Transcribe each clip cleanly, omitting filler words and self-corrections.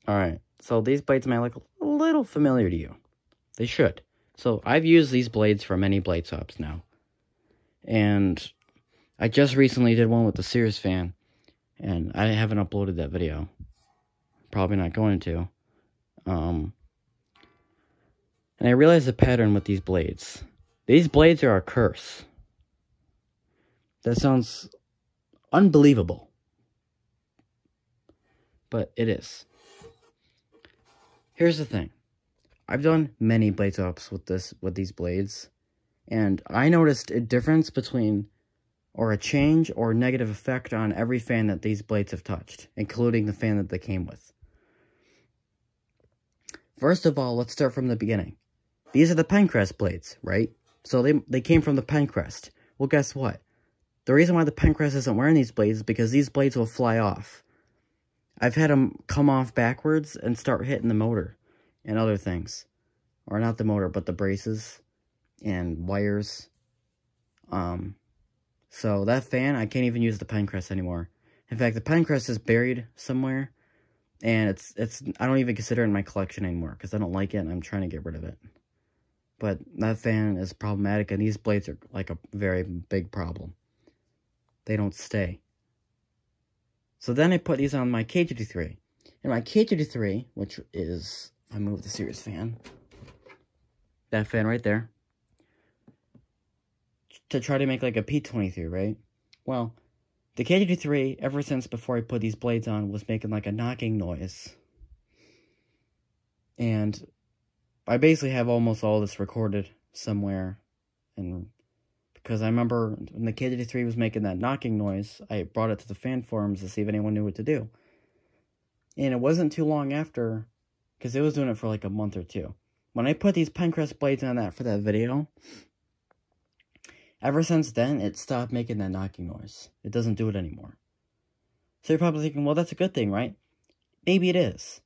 Alright, so these blades might look a little familiar to you. They should. So I've used these blades for many blade swaps now. And I just recently did one with the Sears fan. And I haven't uploaded that video. Probably not going to. And I realized the pattern with these blades. These blades are a curse. That sounds unbelievable. But it is. Here's the thing. I've done many blade swaps with these blades, and I noticed a difference between, or a change or negative effect on every fan that these blades have touched, including the fan that they came with. First of all, let's start from the beginning. These are the Pencrest blades, right? So they came from the Pencrest. Well, guess what? The reason why the Pencrest isn't wearing these blades is because these blades will fly off. I've had them come off backwards and start hitting the motor and other things. Or not the motor, but the braces and wires. So that fan, I can't even use the Pencrest anymore. In fact, the Pencrest is buried somewhere. And I don't even consider it in my collection anymore because I don't like it and I'm trying to get rid of it. But that fan is problematic and these blades are like a very big problem. They don't stay. So then I put these on my K33. And my K33, which is, if I move the Series fan, that fan right there, to try to make like a P23, right? Well, the K33, ever since before I put these blades on, was making like a knocking noise. And I basically have almost all this recorded somewhere. And because I remember when the K33 was making that knocking noise, I brought it to the fan forums to see if anyone knew what to do. And it wasn't too long after, because it was doing it for like a month or two. When I put these Pencrest blades on that for that video, ever since then, it stopped making that knocking noise. It doesn't do it anymore. So you're probably thinking, well, that's a good thing, right? Maybe it is.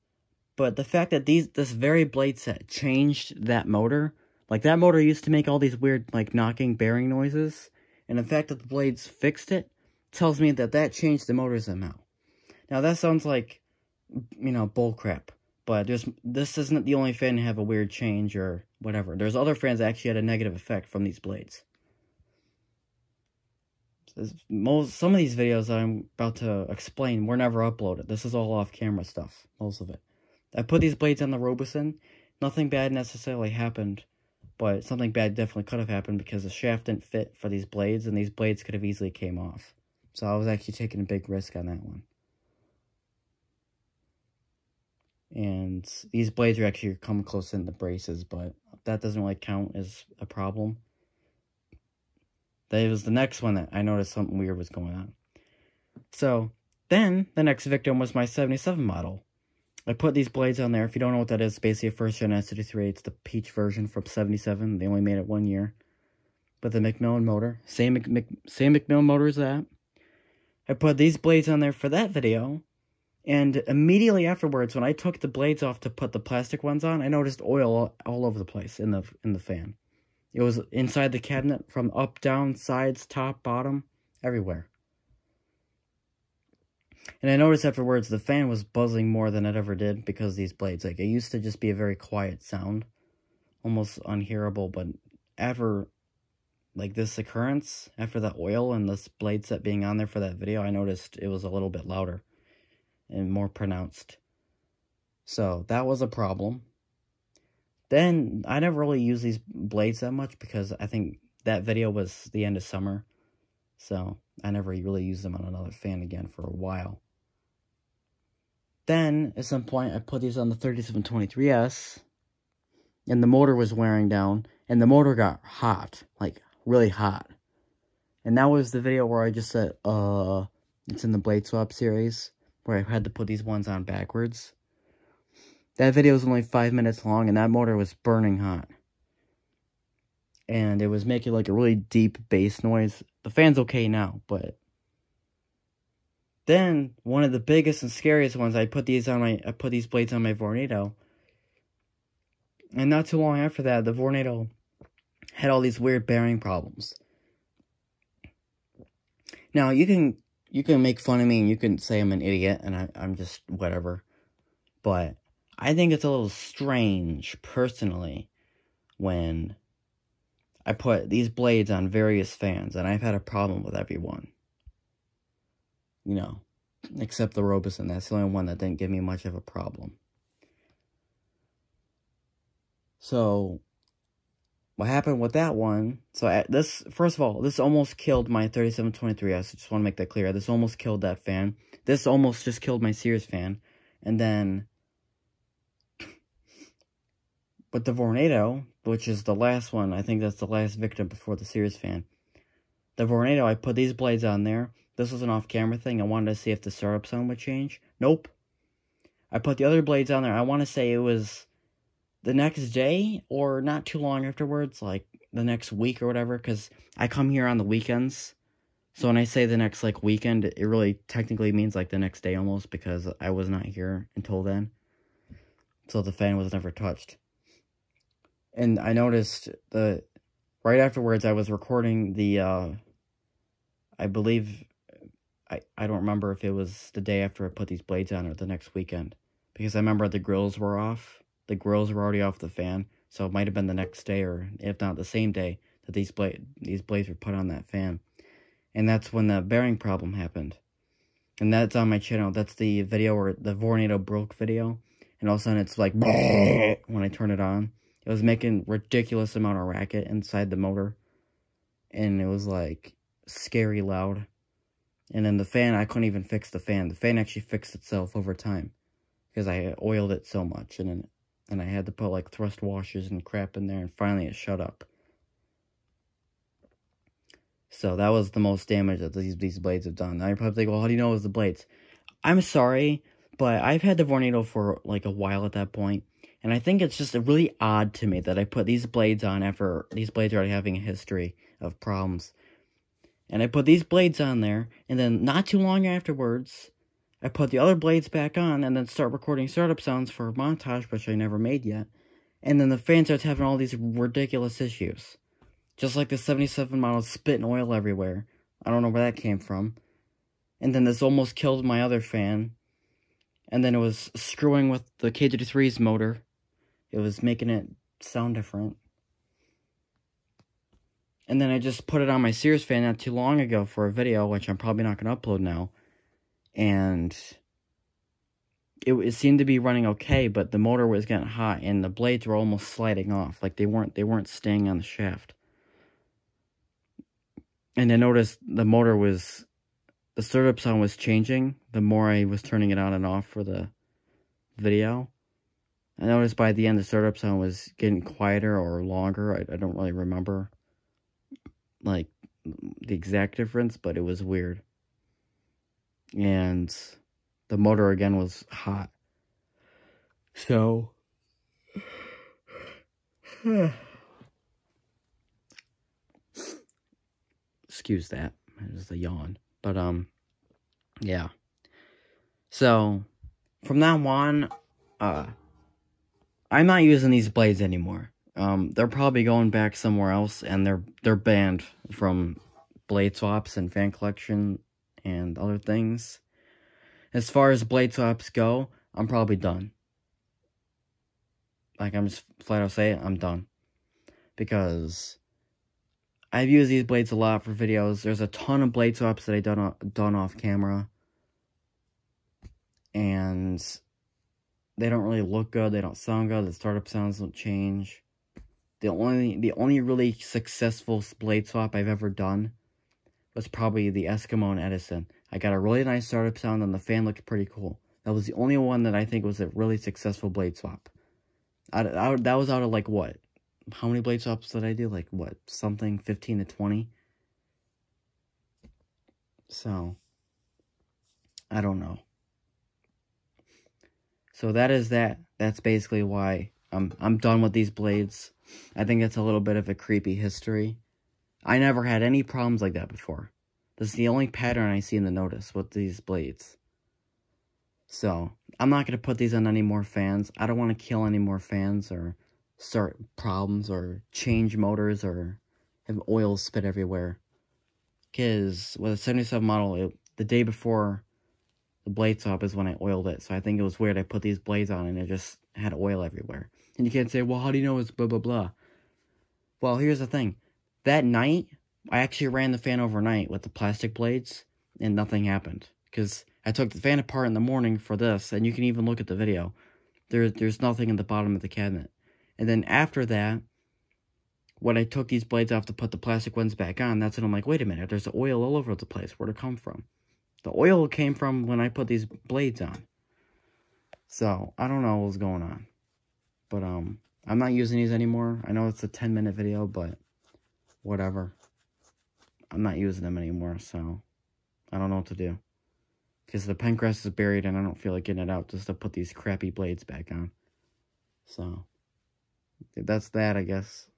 But the fact that this very blade set changed that motor, like that motor used to make all these weird, like, knocking bearing noises, and the fact that the blades fixed it tells me that changed the motor somehow. Now, that sounds like, you know, bullcrap. But this isn't the only fan to have a weird change or whatever. There's other fans that actually had a negative effect from these blades. Some of these videos I'm about to explain were never uploaded. This is all off-camera stuff, most of it. I put these blades on the Robeson. Nothing bad necessarily happened, but something bad definitely could have happened because the shaft didn't fit for these blades, and these blades could have easily came off. So I was actually taking a big risk on that one. And these blades are actually coming close in the braces, but that doesn't really count as a problem. That was the next one that I noticed something weird was going on. So, then, the next victim was my 77 model. I put these blades on there. If you don't know what that is, basically a first-gen S33. It's the Peach version from 77. They only made it 1 year. But the Macmillan motor. Same Macmillan motor as that. I put these blades on there for that video. And immediately afterwards, when I took the blades off to put the plastic ones on, I noticed oil all over the place in the fan. It was inside the cabinet, from up, down, sides, top, bottom, everywhere. And I noticed afterwards the fan was buzzing more than it ever did because of these blades. Like, it used to just be a very quiet sound, almost unhearable, but after, like, this occurrence, after the oil and this blade set being on there for that video, I noticed it was a little bit louder and more pronounced. So, that was a problem. Then, I never really used these blades that much because I think that video was the end of summer. So, I never really used them on another fan again for a while. Then, at some point, I put these on the 3723S, and the motor was wearing down, and the motor got hot, like, really hot. And that was the video where I just said, it's in the Blade Swap series, where I had to put these ones on backwards. That video was only 5 minutes long, and that motor was burning hot. And it was making, like, a really deep bass noise. The fan's okay now, but... Then, one of the biggest and scariest ones, I put these blades on my Vornado. And not too long after that, the Vornado had all these weird bearing problems. Now, you can make fun of me, and you can say I'm an idiot, and I'm just whatever. But I think it's a little strange, personally, when I put these blades on various fans, and I've had a problem with every one. You know, except the Robeson. That's the only one that didn't give me much of a problem. So, what happened with that one, so this, first of all, this almost killed my 3723S. I just want to make that clear. This almost killed that fan. This almost just killed my Sears fan. And then, with the Vornado, which is the last one, I think that's the last victim before the Sears fan. The Vornado, I put these blades on there. This was an off-camera thing. I wanted to see if the startup sound would change. Nope. I put the other blades on there. I want to say it was the next day or not too long afterwards, like the next week or whatever, because I come here on the weekends. So when I say the next, like, weekend, it really technically means, like, the next day almost, because I was not here until then. So the fan was never touched. And I noticed right afterwards I was recording the, I believe, I don't remember if it was the day after I put these blades on or the next weekend. Because I remember the grills were off. The grills were already off the fan. So it might have been the next day, or if not the same day, that these blades were put on that fan. And that's when the bearing problem happened. And that's on my channel. That's the video where the Vornado broke video. And all of a sudden it's like, when I turn it on. It was making ridiculous amount of racket inside the motor. And it was like scary loud. And then the fan, I couldn't even fix the fan. The fan actually fixed itself over time. Because I oiled it so much. And I had to put like thrust washers and crap in there. And finally it shut up. So that was the most damage that these blades have done. Now you're probably like, well, how do you know it was the blades? I'm sorry, but I've had the Vornado for like a while at that point. And I think it's just really odd to me that I put these blades on after these blades are already having a history of problems. And I put these blades on there, and then not too long afterwards, I put the other blades back on, and then start recording startup sounds for a montage, which I never made yet. And then the fan starts having all these ridiculous issues. Just like the 77 model spitting oil everywhere. I don't know where that came from. And then this almost killed my other fan. And then it was screwing with the K33's motor. It was making it sound different. And then I just put it on my Sears fan not too long ago for a video, which I'm probably not going to upload now. And it seemed to be running okay, but the motor was getting hot and the blades were almost sliding off. Like they weren't staying on the shaft. And I noticed the startup sound was changing the more I was turning it on and off for the video. I noticed by the end the startup sound was getting quieter or longer. I don't really remember like the exact difference, but it was weird. And the motor again was hot. So excuse that. It was a yawn. But yeah. So from now on, I'm not using these blades anymore. They're probably going back somewhere else, and they're banned from blade swaps and fan collection and other things. As far as blade swaps go, I'm probably done. Like, I'm just flat out saying, I'm done. Because I've used these blades a lot for videos. There's a ton of blade swaps that I've done off camera. And they don't really look good. They don't sound good. The startup sounds don't change. The only really successful blade swap I've ever done was probably the Eskimo and Edison. I got a really nice startup sound and the fan looked pretty cool. That was the only one that I think was a really successful blade swap. That was out of like what? How many blade swaps did I do? Like what? Something 15 to 20? So, I don't know. So that is that. That's basically why I'm done with these blades. I think it's a little bit of a creepy history. I never had any problems like that before. This is the only pattern I see in the notice with these blades. So, I'm not going to put these on any more fans. I don't want to kill any more fans or start problems or change motors or have oil spit everywhere. Because with a 77 model, the day before the blade swap is when I oiled it. So I think it was weird. I put these blades on and it just had oil everywhere. And you can't say, well, how do you know it's blah, blah, blah? Well, here's the thing. That night, I actually ran the fan overnight with the plastic blades, and nothing happened. Because I took the fan apart in the morning for this, and you can even look at the video. There's nothing in the bottom of the cabinet. And then after that, when I took these blades off to put the plastic ones back on, that's when I'm like, wait a minute, there's oil all over the place. Where'd it come from? The oil came from when I put these blades on. So, I don't know what's going on. But, I'm not using these anymore. I know it's a 10-minute video, but whatever. I'm not using them anymore, so I don't know what to do. Because the Penncrest is buried and I don't feel like getting it out just to put these crappy blades back on. So, that's that, I guess.